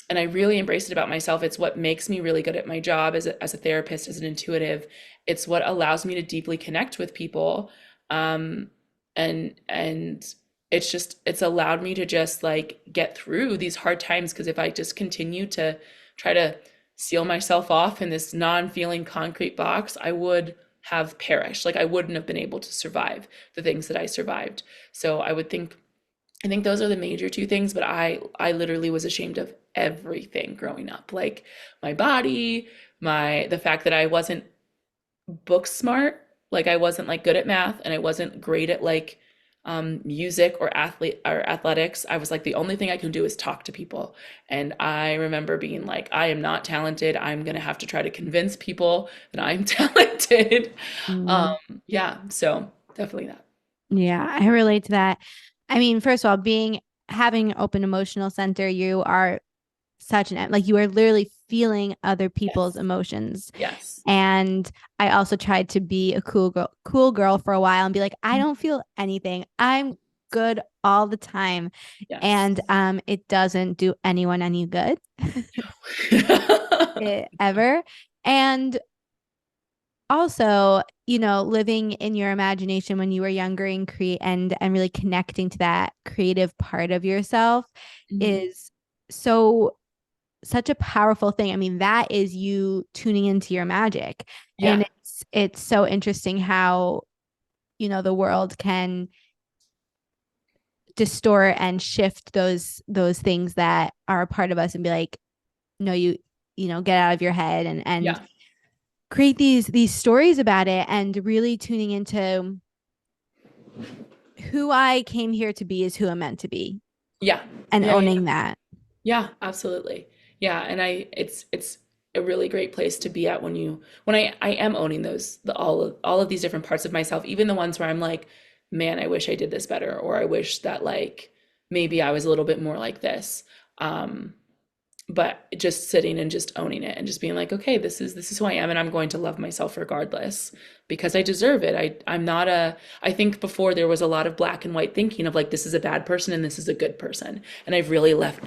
and I really embrace it about myself. It's what makes me really good at my job as a therapist, as an intuitive. It's what allows me to deeply connect with people. Um, and it's allowed me to just like get through these hard times, because if I just continue to try to seal myself off in this non-feeling concrete box, I would have perished. Like I wouldn't have been able to survive the things that I survived. So I think those are the major two things, but I literally was ashamed of everything growing up. Like my body, the fact that I wasn't book smart, like I wasn't like good at math, and I wasn't great at like music or athletics. I was like, the only thing I can do is talk to people. And I remember being like, I am not talented. I'm gonna have to try to convince people that I'm talented. Um, mm. yeah, so definitely that. Yeah, I relate to that. I mean, first of all, being having open emotional center, you are such an like you are literally feeling other people's Yes. emotions. Yes. And I also tried to be a cool girl for a while and be like, I don't feel anything. I'm good all the time. Yes. And it doesn't do anyone any good ever. And also, living in your imagination when you were younger and create and really connecting to that creative part of yourself Mhm. is so such a powerful thing. I mean, that is you tuning into your magic. And Yeah. it's so interesting how, the world can distort and shift those things that are a part of us and be like, no, get out of your head and Yeah. create these stories about it and really tuning into who I came here to be is who I'm meant to be Yeah. and Yeah. Yeah. owning that. Yeah, absolutely. Yeah, and it's a really great place to be at when I am owning all of these different parts of myself, even the ones where I'm like, man, I wish I did this better, or I wish that like maybe I was a little bit more like this. Um, but just sitting and just owning it and just being like, okay, this is who I am, and I'm going to love myself regardless because I deserve it. I'm not a I think before there was a lot of black and white thinking of like this is a bad person and this is a good person. And I've really left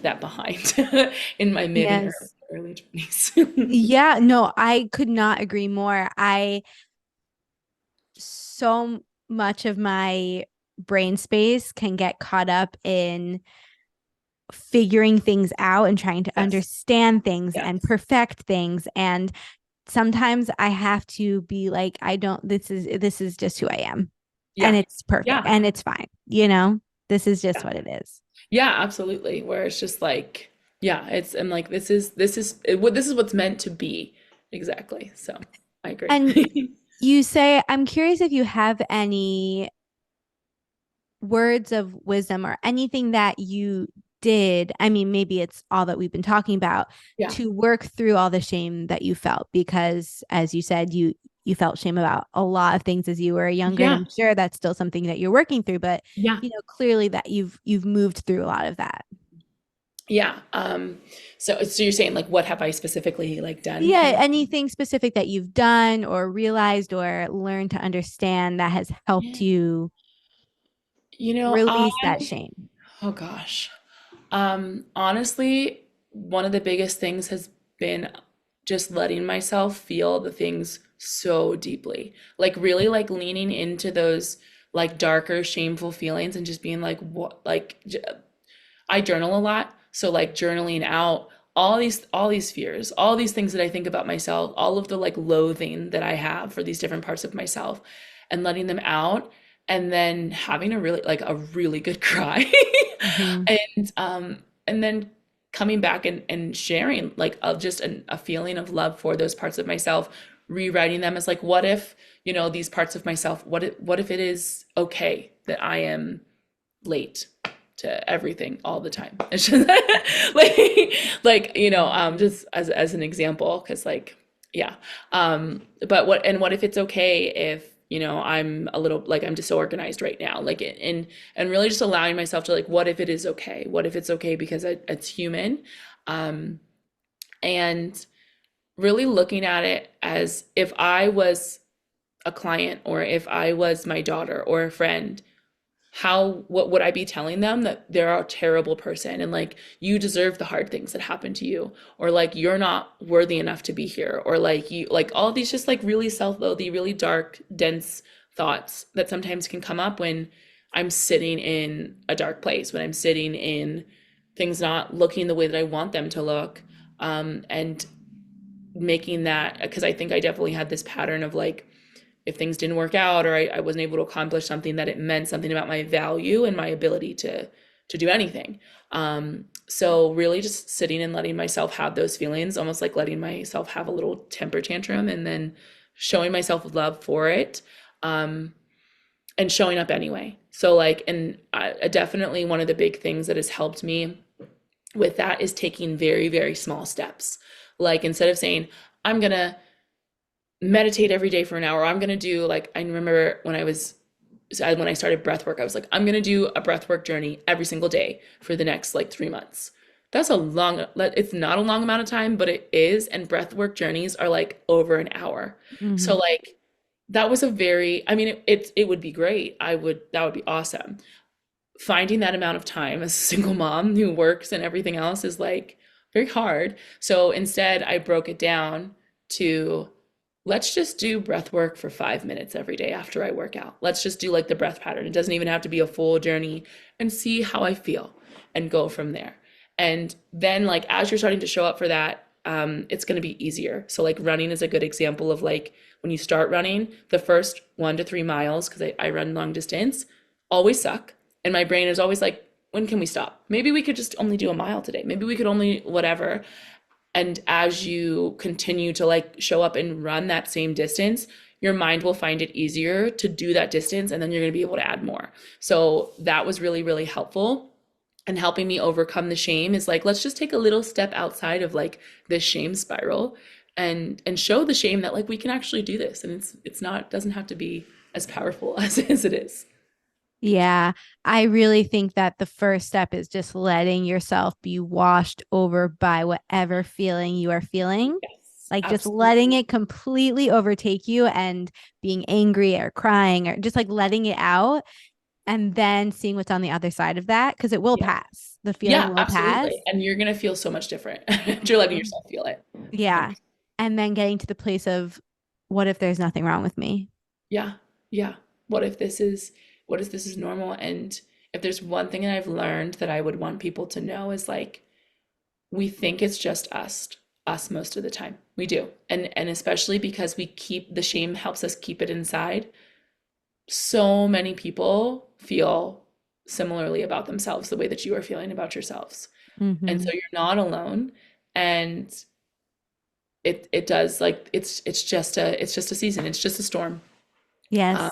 that behind in my mid and Yes. early 20s. Yeah, no, I could not agree more. I so much of my brain space can get caught up in figuring things out and trying to Yes. understand things and Yes. perfect things. And sometimes I have to be like, I don't, this is just who I am. And Yeah. it's perfect Yeah. and it's fine. This is just Yeah. what it is. Yeah, absolutely. Where it's just like, yeah, I'm like this is what's meant to be. Exactly. So I agree. And you say, I'm curious if you have any words of wisdom or anything that you did. I mean, maybe it's all that we've been talking about Yeah. to work through all the shame that you felt because as you said, you felt shame about a lot of things as you were younger and Yeah. I'm sure that's still something that you're working through, but Yeah. clearly that you've moved through a lot of that. Yeah. So you're saying like what have I specifically like done Yeah, kind of? anything specific that you've done or realized or learned to understand that has helped Yeah. you You know, release that I shame. oh gosh. Honestly, one of the biggest things has been just letting myself feel the things so deeply. Like really like leaning into those like darker, shameful feelings and just being like, what, like I journal a lot, so like journaling out all these fears, all these things that I think about myself, all of the like loathing that I have for these different parts of myself and letting them out and then having a really good cry. Hmm. And then coming back and sharing like just a feeling of love for those parts of myself, rewriting them as like what if, these parts of myself, what if it is okay that I am late to everything all the time. It's just just as an example, because like, yeah. But what if it's okay if, I'm a little like I'm disorganized right now, like and really just allowing myself to like, what if it is okay? What if it's okay because it's human? Um, and really looking at it as if I was a client or if I was my daughter or a friend, what would I be telling them? That they're a terrible person and like you deserve the hard things that happen to you, or like you're not worthy enough to be here, or like you like all these just like really self-loathy, really dark, dense thoughts that sometimes can come up when I'm sitting in a dark place, when I'm sitting in things not looking the way that I want them to look. And making that, because I think I definitely had this pattern of like, if things didn't work out or I wasn't able to accomplish something, that it meant something about my value and my ability to do anything. So really just sitting and letting myself have those feelings, almost like letting myself have a little temper tantrum and then showing myself love for it, um, and showing up anyway. So like, and definitely one of the big things that has helped me with that is taking very, very small steps. Like instead of saying, I'm gonna meditate every day for an hour. I'm gonna do like I remember when I started breath work, I was like, I'm gonna do a breath work journey every single day for the next like 3 months. That's a long, it's not a long amount of time, but it is. And breath work journeys are like over an hour. So Hmm. like that was a very, I mean, it would be great. That would be awesome. Finding that amount of time as a single mom who works and everything else is like very hard. So instead, I broke it down to let's just do breath work for 5 minutes every day after I work out. Let's just do like the breath pattern. It doesn't even have to be a full journey and see how I feel and go from there. And then, like, as you're starting to show up for that, it's going to be easier. So, like, running is a good example of like when you start running, the first 1 to 3 miles, because I run long distance, always suck. And my brain is always like, when can we stop? Maybe we could just only do a mile today. Maybe we could only whatever. And as you continue to like show up and run that same distance, your mind will find it easier to do that distance and then you're going to be able to add more. So that was really, really helpful. And helping me overcome the shame is like, let's just take a little step outside of like this shame spiral and show the shame that like we can actually do this. And it's not, it doesn't have to be as powerful as it is. Yeah, I really think that the first step is just letting yourself be washed over by whatever feeling you are feeling. Yes, Like just letting absolutely. it completely overtake you and being angry or crying or just like letting it out and then seeing what's on the other side of that because it will Yeah. pass. The feeling Yeah, will pass. absolutely. And you're going to feel so much different. You're letting And yourself feel it. yeah. And then getting to the place of what if there's nothing wrong with me? Yeah, yeah. What if this is what if this is normal? And if there's one thing that I've learned that I would want people to know is like we think it's just us most of the time. We do. And especially because we keep the shame helps us keep it inside. So many people feel similarly about themselves the way that you are feeling about yourselves. And so Hmm. you're not alone. And it does like it's just a season. It's just a storm. Um, Yes.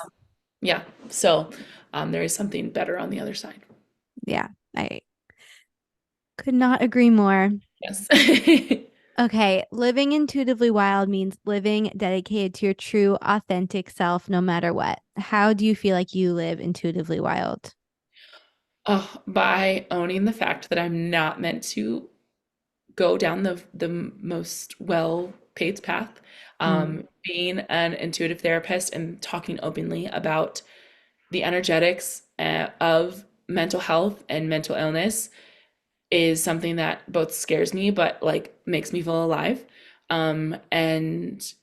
Yeah. So there is something better on the other side. Yeah. I could not agree more. Yes. Okay, living intuitively wild means living dedicated to your true, authentic self no matter what. How do you feel like you live intuitively wild? Oh, by owning the fact that I'm not meant to go down the most well-paid path, Mm. being an intuitive therapist and talking openly about the energetics of mental health and mental illness is something that both scares me but like makes me feel alive. And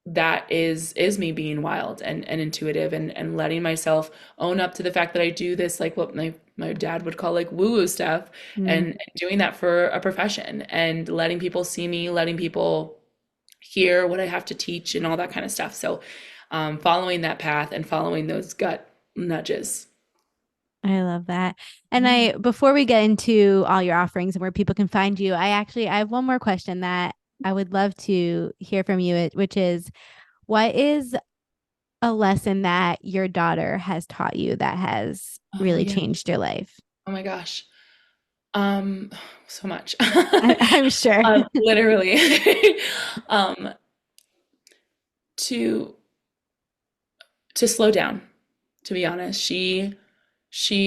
that is me being wild and intuitive and letting myself own up to the fact that I do this, like what my dad would call like woo-woo stuff, and doing that for a profession and letting people see me, letting people hear what I have to teach and all that kind of stuff. So following that path and following those gut nudges. I love that. And Yeah. before we get into all your offerings and where people can find you, I have one more question that I would love to hear from you, which is, what is a lesson that your daughter has taught you that has Oh really yeah. changed your life? Oh my gosh. Um, so much. I'm sure. Literally. Um, to to slow down, to be honest. She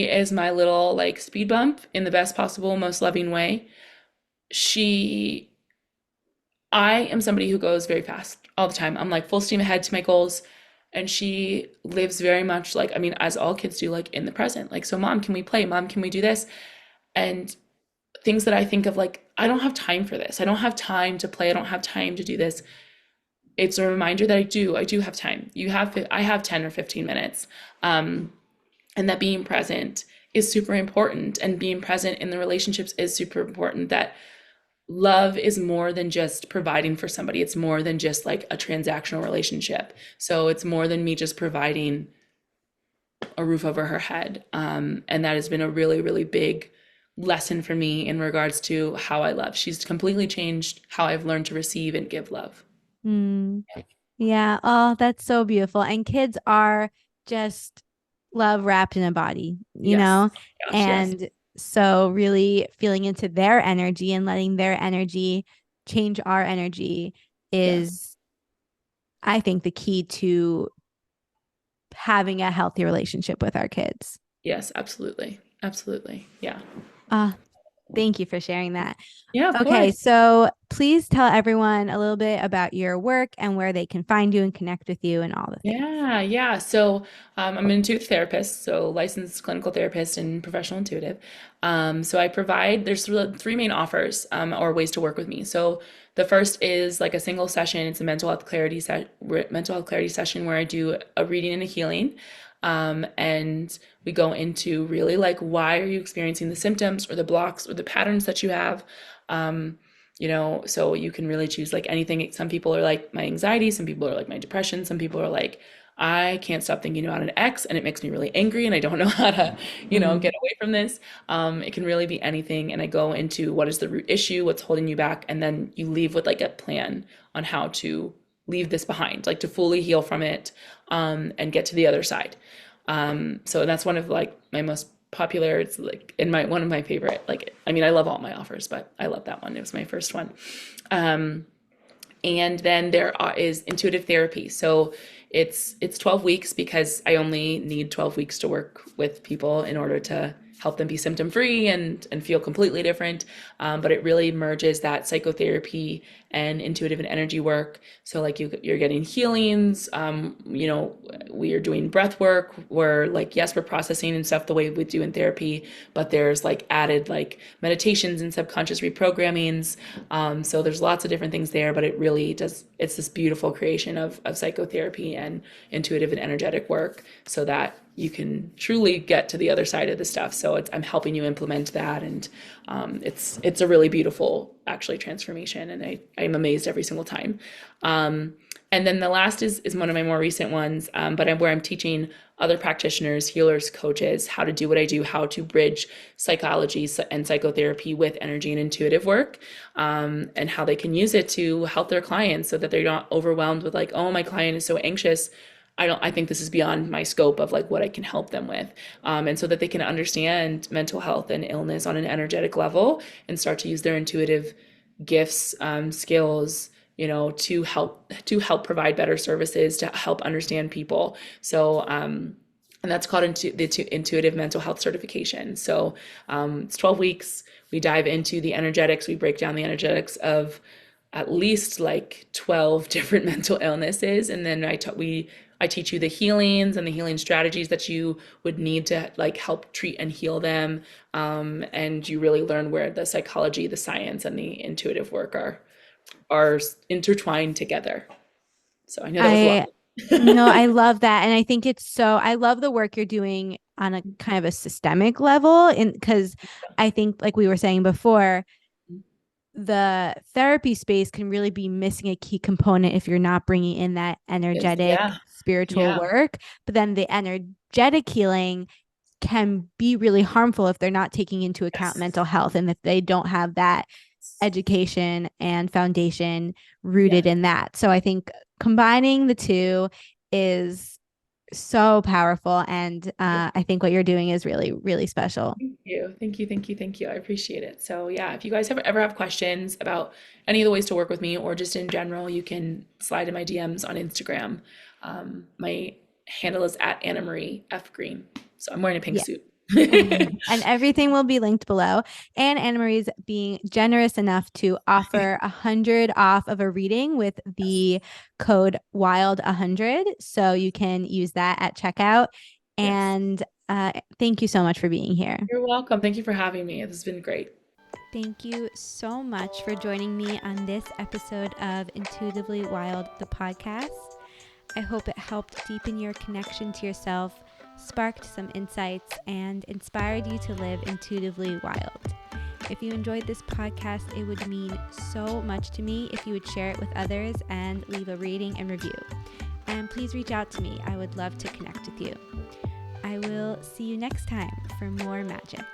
is my little like speed bump in the best possible, most loving way. She I am somebody who goes very fast all the time. I'm like full steam ahead to my goals. And she lives very much like, I mean, as all kids do, like in the present. Like, so mom, can we play? Mom, can we do this? And things that I think of like, I don't have time for this. I don't have time to play. I don't have time to do this. It's a reminder that I do have time. I have 10 or 15 minutes. And that being present is super important. And being present in the relationships is super important. That love is more than just providing for somebody. It's more than just like a transactional relationship. So it's more than me just providing a roof over her head. And that has been a really, really big lesson for me in regards to how I love. She's completely changed how I've learned to receive and give love. Mm, yeah. Oh, that's so beautiful. And kids are just love wrapped in a body, you Yes. know? Gosh, yes. And so really feeling into their energy and letting their energy change our energy Yes. is, I think, the key to having a healthy relationship with our kids. Yes, absolutely. Absolutely. Yeah. Ah, thank you for sharing that. Yeah, of Okay, course. so please tell everyone a little bit about your work and where they can find you and connect with you and all the things. Yeah, yeah. So I'm an intuitive therapist, so licensed clinical therapist and professional intuitive. So I provide, there's three main offers or ways to work with me. So the first is like a single session. It's a mental health clarity session where I do a reading and a healing. And we go into really like why are you experiencing the symptoms or the blocks or the patterns that you have. Um, so you can really choose like anything. Some people are like my anxiety, some people are like my depression, some people are like I can't stop thinking about an ex and it makes me really angry and I don't know how to Mm, get away from this. It can really be anything, and I go into what is the root issue, what's holding you back, and then you leave with like a plan on how to leave this behind, like to fully heal from it, and get to the other side. So that's one of like my most popular. It's like in my one of my favorite. Like I mean, I love all my offers, but I love that one. It was my first one. And then there is intuitive therapy. So it's 12 weeks because I only need 12 weeks to work with people in order to help them be symptom free and feel completely different. But it really merges that psychotherapy and intuitive and energy work. So like you're getting healings. We are doing breath work where like yes, we're processing and stuff the way we do in therapy, but there's like added like meditations and subconscious reprogrammings. So there's lots of different things there, but it really does. It's this beautiful creation of psychotherapy and intuitive and energetic work, so that you can truly get to the other side of the stuff. So I'm helping you implement that, and it's a really beautiful actually transformation, and I'm amazed every single time. And then the last is one of my more recent ones, but where I'm teaching other practitioners, healers, coaches how to do what I do, how to bridge psychology and psychotherapy with energy and intuitive work, and how they can use it to help their clients so that they're not overwhelmed with like, oh, my client is so anxious. I think this is beyond my scope of like what I can help them with. And so that they can understand mental health and illness on an energetic level and start to use their intuitive gifts, skills, to help provide better services, to help understand people. So and that's called the intuitive mental health certification. So it's 12 weeks. We dive into the energetics. We break down the energetics of at least like 12 different mental illnesses, and then I teach you the healings and the healing strategies that you would need to like help treat and heal them. And you really learn where the psychology, the science, and the intuitive work are are intertwined together. So I know that was a lot. I no, I love that. And I think it's so, I love the work you're doing on a kind of a systemic level. And because I think, like we were saying before, the therapy space can really be missing a key component if you're not bringing in that energetic Yeah, spiritual yeah, work. But then the energetic healing can be really harmful if they're not taking into account yes, mental health and if they don't have that education and foundation yeah. rooted in that. So I think combining the two is so powerful. And I think what you're doing is really, really special. Thank you. Thank you. Thank you. Thank you. I appreciate it. So, yeah, if you guys ever have questions about any of the ways to work with me or just in general, you can slide in my DMs on Instagram. My handle is at Annamarie F Green. So I'm wearing a pink Yeah. suit. And everything will be linked below. And Annamarie's being generous enough to offer 100 off of a reading with the code WILD100. So you can use that at checkout. Yes. And thank you so much for being here. You're welcome. Thank you for having me. This has been great. Thank you so much for joining me on this episode of Intuitively Wild, the podcast. I hope it helped deepen your connection to yourself, sparked some insights, and inspired you to live intuitively wild. If you enjoyed this podcast, it would mean so much to me if you would share it with others and leave a rating and review. And please reach out to me. I would love to connect with you. I will see you next time for more magic.